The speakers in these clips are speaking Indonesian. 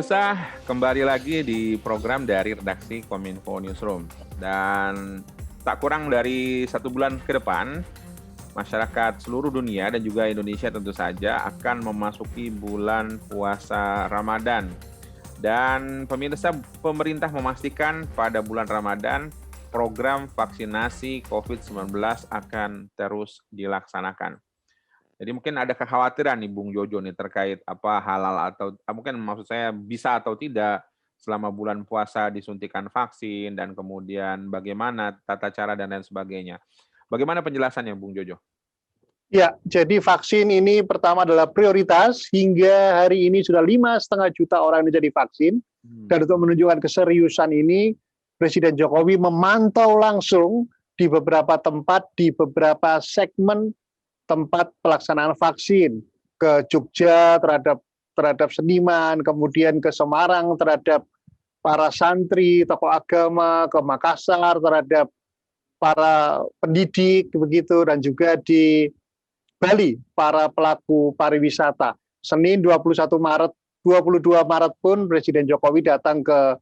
Pemirsa, kembali lagi di program dari redaksi Kominfo Newsroom. Dan tak kurang dari 1 bulan ke depan, masyarakat seluruh dunia dan juga Indonesia tentu saja akan memasuki bulan puasa Ramadan. Dan pemirsa, pemerintah memastikan pada bulan Ramadan program vaksinasi COVID-19 akan terus dilaksanakan. Jadi mungkin ada kekhawatiran nih Bung Jojo nih terkait apa halal atau mungkin maksud saya bisa atau tidak selama bulan puasa disuntikan vaksin dan kemudian bagaimana tata cara dan lain sebagainya. Bagaimana penjelasannya Bung Jojo? Ya, jadi vaksin ini pertama adalah prioritas. Hingga hari ini sudah 5,5 juta orang yang jadi vaksin. Dan untuk menunjukkan keseriusan ini, Presiden Jokowi memantau langsung di beberapa tempat, di beberapa segmen tempat pelaksanaan vaksin. Ke Jogja terhadap seniman, kemudian ke Semarang terhadap para santri, tokoh agama, ke Makassar terhadap para pendidik, begitu, dan juga di Bali, para pelaku pariwisata. Senin 22 Maret pun Presiden Jokowi datang ke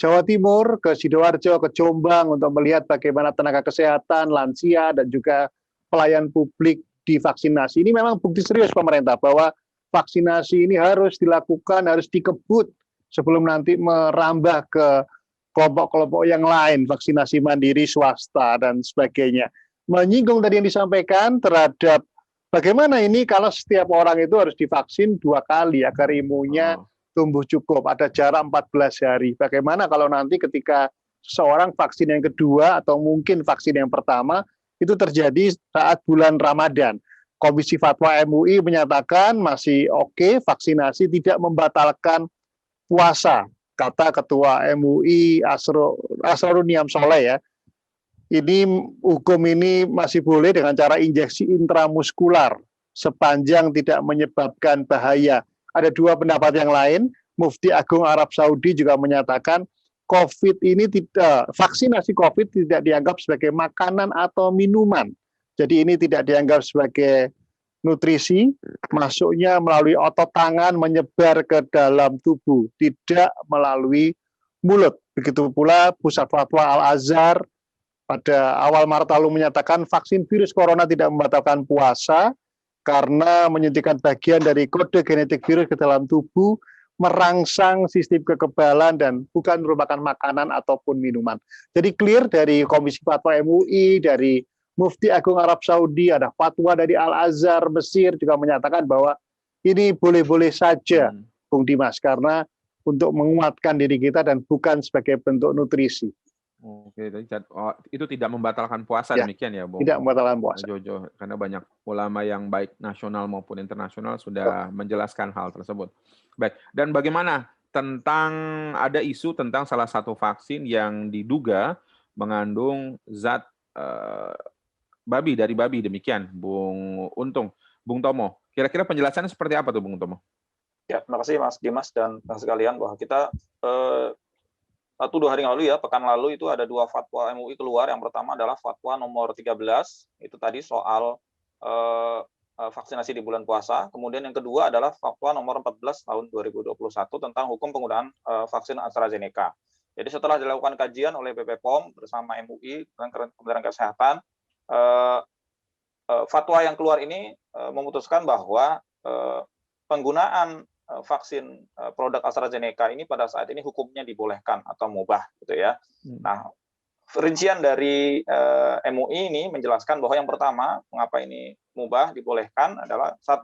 Jawa Timur, ke Sidoarjo, ke Jombang untuk melihat bagaimana tenaga kesehatan, lansia, dan juga pelayan publik divaksinasi. Ini memang bukti serius pemerintah bahwa vaksinasi ini harus dilakukan, harus dikebut sebelum nanti merambah ke kelompok-kelompok yang lain, vaksinasi mandiri, swasta, dan sebagainya. Menyinggung tadi yang disampaikan terhadap bagaimana ini kalau setiap orang itu harus divaksin 2 kali agar imunnya tumbuh cukup, ada jarak 14 hari. Bagaimana kalau nanti ketika seseorang vaksin yang kedua atau mungkin vaksin yang pertama itu terjadi saat bulan Ramadan. Komisi Fatwa MUI menyatakan masih oke, vaksinasi tidak membatalkan puasa, kata Ketua MUI Asrorun Niam Soleh ya. Ini hukum ini masih boleh dengan cara injeksi intramuskular sepanjang tidak menyebabkan bahaya. Ada 2 pendapat yang lain. Mufti Agung Arab Saudi juga menyatakan vaksinasi COVID tidak dianggap sebagai makanan atau minuman. Jadi ini tidak dianggap sebagai nutrisi, masuknya melalui otot tangan menyebar ke dalam tubuh, tidak melalui mulut. Begitu pula Pusat Fatwa Al-Azhar pada awal Maret lalu menyatakan vaksin virus corona tidak membatalkan puasa karena menyuntikkan bagian dari kode genetik virus ke dalam tubuh, merangsang sistem kekebalan dan bukan merupakan makanan ataupun minuman. Jadi clear dari Komisi Fatwa MUI, dari Mufti Agung Arab Saudi, ada fatwa dari Al-Azhar Mesir juga menyatakan bahwa ini boleh-boleh saja, Bung Dimas, karena untuk menguatkan diri kita dan bukan sebagai bentuk nutrisi. Oke, itu tidak membatalkan puasa Ya, demikian ya, Bung? Tidak membatalkan puasa. Jojo, karena banyak ulama yang baik nasional maupun internasional sudah menjelaskan hal tersebut. Baik, dan bagaimana tentang ada isu tentang salah satu vaksin yang diduga mengandung zat dari babi demikian, Bung Untung, Bung Tomo. Kira-kira penjelasannya seperti apa tuh, Bung Tomo? Ya, terima kasih Mas Dimas dan sekalian bahwa kita 1-2 hari yang lalu ya, pekan lalu itu ada 2 fatwa MUI keluar. Yang pertama adalah fatwa nomor 13, itu tadi soal vaksinasi di bulan puasa. Kemudian yang kedua adalah fatwa nomor 14 tahun 2021 tentang hukum penggunaan vaksin AstraZeneca. Jadi setelah dilakukan kajian oleh BPOM bersama MUI dan Kementerian Kesehatan, fatwa yang keluar ini memutuskan bahwa penggunaan vaksin produk AstraZeneca ini pada saat ini hukumnya dibolehkan atau mubah gitu ya. Nah, rincian dari MUI ini menjelaskan bahwa yang pertama, mengapa ini mubah dibolehkan adalah 1,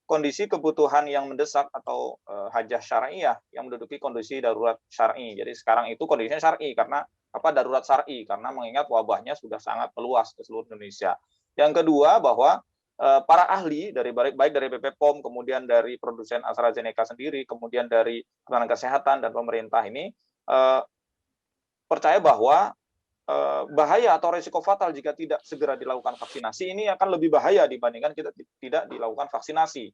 kondisi kebutuhan yang mendesak atau hajah syar'iyah yang menduduki kondisi darurat syar'i. Jadi sekarang itu kondisinya syar'i karena darurat syar'i karena mengingat wabahnya sudah sangat meluas ke seluruh Indonesia. Yang kedua bahwa para ahli dari baik dari BPOM, kemudian dari produsen AstraZeneca sendiri, kemudian dari Kementerian Kesehatan dan pemerintah ini percaya bahwa bahaya atau risiko fatal jika tidak segera dilakukan vaksinasi ini akan lebih bahaya dibandingkan kita tidak dilakukan vaksinasi.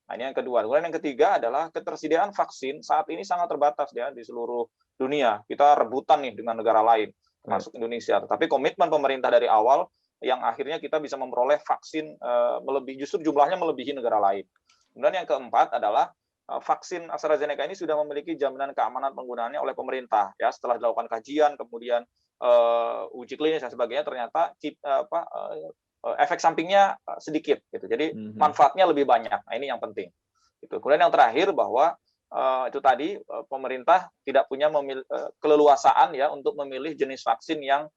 Nah, ini yang kedua. Kemudian yang ketiga adalah ketersediaan vaksin saat ini sangat terbatas ya di seluruh dunia. Kita rebutan nih dengan negara lain, termasuk Indonesia. Tetapi komitmen pemerintah dari awal yang akhirnya kita bisa memperoleh vaksin justru jumlahnya melebihi negara lain. Kemudian yang keempat adalah vaksin AstraZeneca ini sudah memiliki jaminan keamanan penggunaannya oleh pemerintah ya setelah dilakukan kajian kemudian uji klinis dan sebagainya ternyata efek sampingnya sedikit gitu. Jadi manfaatnya lebih banyak. Nah, ini yang penting. Gitu. Kemudian yang terakhir bahwa itu tadi pemerintah tidak punya keleluasaan ya untuk memilih jenis vaksin yang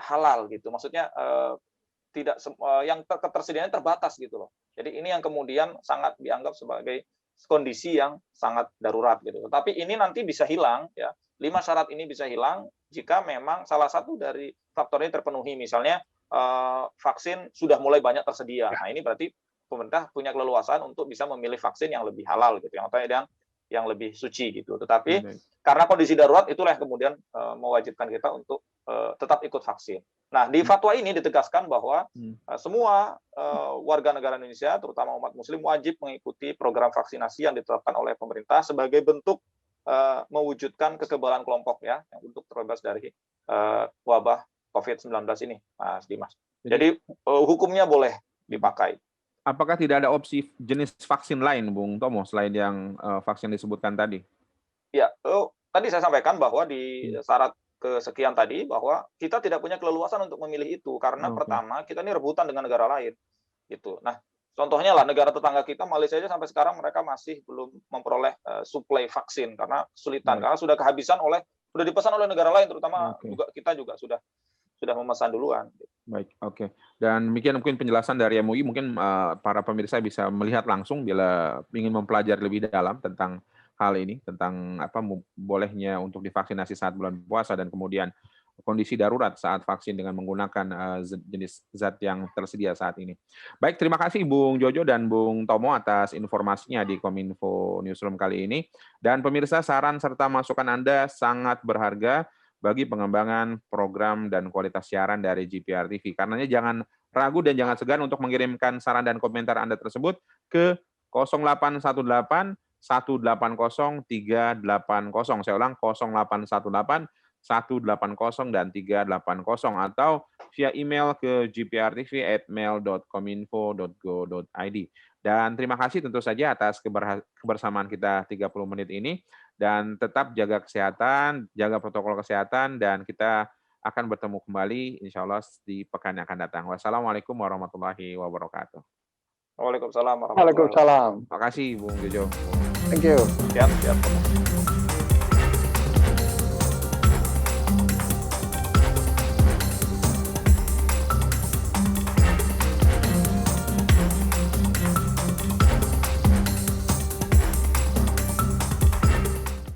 halal gitu. Maksudnya tidak yang ketersediaannya terbatas gitu loh. Jadi ini yang kemudian sangat dianggap sebagai kondisi yang sangat darurat gitu. Tapi ini nanti bisa hilang ya. 5 syarat ini bisa hilang jika memang salah satu dari faktor ini terpenuhi. Misalnya vaksin sudah mulai banyak tersedia. Nah, ini berarti pemerintah punya keleluasaan untuk bisa memilih vaksin yang lebih halal gitu, yang lebih suci gitu. Tetapi karena kondisi darurat itulah yang kemudian mewajibkan kita untuk tetap ikut vaksin. Nah, di fatwa ini ditegaskan bahwa semua warga negara Indonesia, terutama umat Muslim, wajib mengikuti program vaksinasi yang ditetapkan oleh pemerintah sebagai bentuk mewujudkan kekebalan kelompok ya, untuk terbebas dari wabah COVID-19 ini, Mas Dimas. Jadi hukumnya boleh dipakai. Apakah tidak ada opsi jenis vaksin lain, Bung Tomo, selain yang vaksin disebutkan tadi? Ya, tadi saya sampaikan bahwa di syarat kesekian tadi bahwa kita tidak punya keleluasan untuk memilih itu karena pertama kita ini rebutan dengan negara lain gitu. Nah, contohnya lah negara tetangga kita Malaysia aja sampai sekarang mereka masih belum memperoleh suplai vaksin karena kesulitan karena sudah kehabisan sudah dipesan oleh negara lain terutama juga kita juga sudah memesan duluan. Baik, oke. Dan demikian mungkin penjelasan dari MUI, mungkin para pemirsa bisa melihat langsung bila ingin mempelajari lebih dalam tentang hal ini, tentang bolehnya untuk divaksinasi saat bulan puasa dan kemudian kondisi darurat saat vaksin dengan menggunakan jenis zat yang tersedia saat ini. Baik, terima kasih Bung Jojo dan Bung Tomo atas informasinya di Kominfo Newsroom kali ini. Dan pemirsa, saran serta masukan Anda sangat berharga bagi pengembangan program dan kualitas siaran dari GPR TV. Karenanya jangan ragu dan jangan segan untuk mengirimkan saran dan komentar Anda tersebut ke 0818 180 380. Saya ulang 0818 180 dan 380 atau via email ke gprtv@mail.kominfo.go.id. Dan terima kasih tentu saja atas kebersamaan kita 30 menit ini dan tetap jaga kesehatan, jaga protokol kesehatan dan kita akan bertemu kembali insya Allah di pekan yang akan datang. Wassalamualaikum warahmatullahi wabarakatuh. Waalaikumsalam warahmatullahi wabarakatuh. Waalaikumsalam. Terima kasih Bung Jojo. Thank you. Siap.